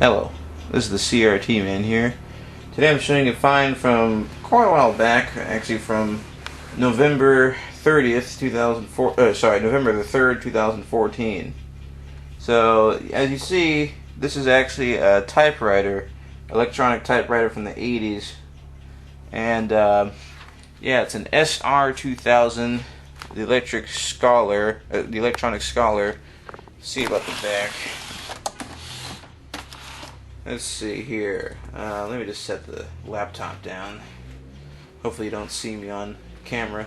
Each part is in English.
Hello, this is the CRT man here. Today I'm showing a find from quite a while back, actually from November 30th, 2004. November the 3rd, 2014. So as you see, this is actually a typewriter, electronic typewriter from the 80s, and yeah, it's an SR2000, the electronic scholar. Let's see about the back. Let's see here. Let me just set the laptop down. Hopefully you don't see me on camera.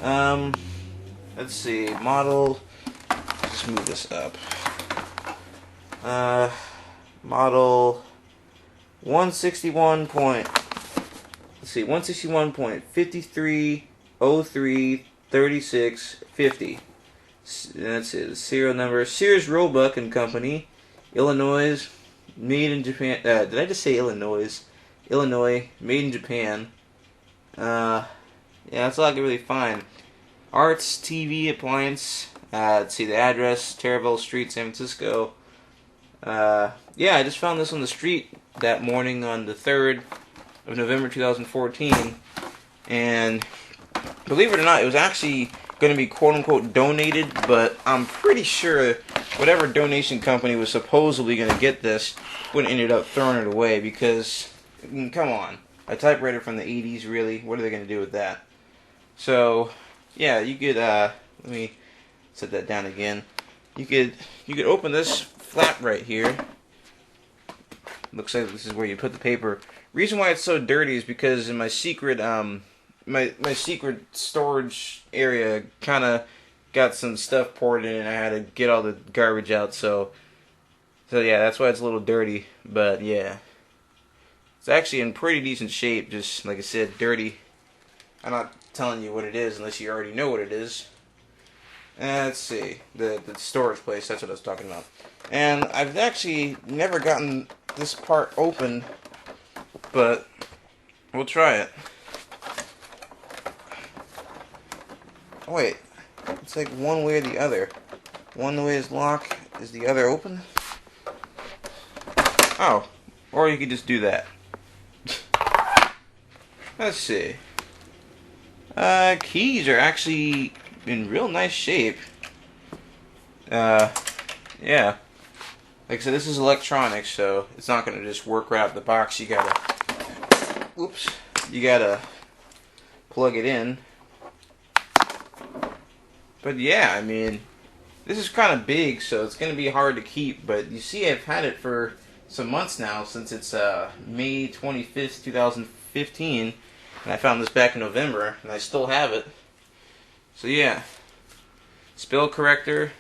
Let's see. Model. Just move this up. Model 161.53033650. That's it. The serial number. Sears Roebuck and Company, Illinois. Made in Japan. Did I just say Illinois? Illinois. Made in Japan. Yeah, that's all I can really find. Arts TV appliance. Let's see the address: Terraville Street, San Francisco. Yeah, I just found this on the street that morning on the 3rd of November 2014, and believe it or not, it was actually going to be quote-unquote donated, but I'm pretty sure whatever donation company was supposedly going to get this would have ended up throwing it away, because, I mean, come on, a typewriter from the 80s, really? What are they going to do with that? So, yeah, you could, let me set that down again. You could open this flap right here. Looks like this is where you put the paper. Reason why it's so dirty is because in my secret, my secret storage area kind of got some stuff poured in, and I had to get all the garbage out. So yeah, that's why it's a little dirty. But yeah, it's actually in pretty decent shape. Just like I said, dirty. I'm not telling you what it is unless you already know what it is. And let's see, the storage place. That's what I was talking about. And I've actually never gotten this part open, but we'll try it. Oh, wait, it's like one way or the other. One way is locked, is the other open? Oh, or you could just do that. Let's see. Keys are actually in real nice shape. Yeah. Like I said, this is electronics, so it's not going to just work right out the box. You gotta plug it in. But yeah, I mean, this is kind of big, so it's going to be hard to keep. But you see, I've had it for some months now, since it's May 25th, 2015. And I found this back in November, and I still have it. So yeah. Spell corrector.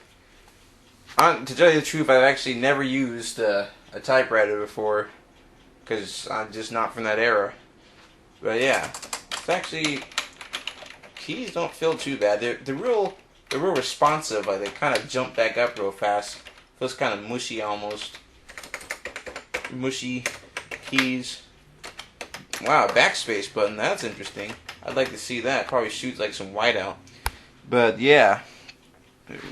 To tell you the truth, I've actually never used a typewriter before, because I'm just not from that era. But yeah, it's actually, keys don't feel too bad. They're real responsive. Like, they kind of jump back up real fast. Feels kind of mushy almost. Mushy keys. Wow, backspace button. That's interesting. I'd like to see that. Probably shoots like some whiteout. But yeah,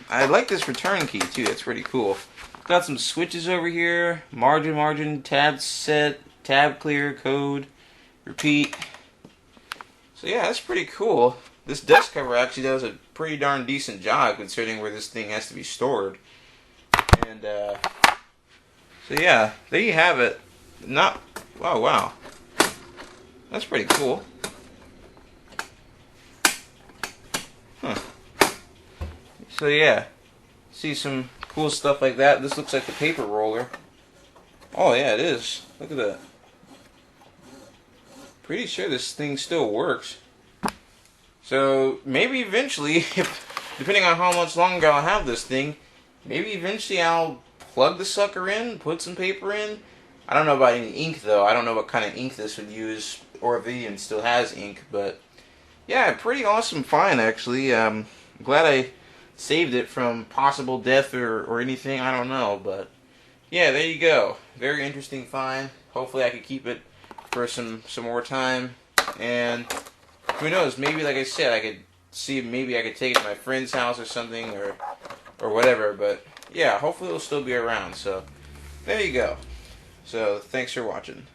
I like this return key too. That's pretty cool. Got some switches over here. Margin, tab set, tab clear, code, repeat. So yeah, that's pretty cool. This desk cover actually does a pretty darn decent job considering where this thing has to be stored. And so yeah, there you have it. Oh wow. That's pretty cool. Huh. So yeah, see some cool stuff like that. This looks like the paper roller. Oh yeah, it is. Look at that. Pretty sure this thing still works. So maybe eventually, depending on how much longer I'll have this thing, maybe eventually I'll plug the sucker in, put some paper in. I don't know about any ink though. I don't know what kind of ink this would use, or if it even still has ink. But yeah, pretty awesome find actually. Glad I saved it from possible death or anything, I don't know, but yeah, there you go. Very interesting find. Hopefully I could keep it for some more time, and who knows, maybe like I said, I could see if maybe I could take it to my friend's house or something, or whatever, but yeah, hopefully it'll still be around. So there you go. So thanks for watching.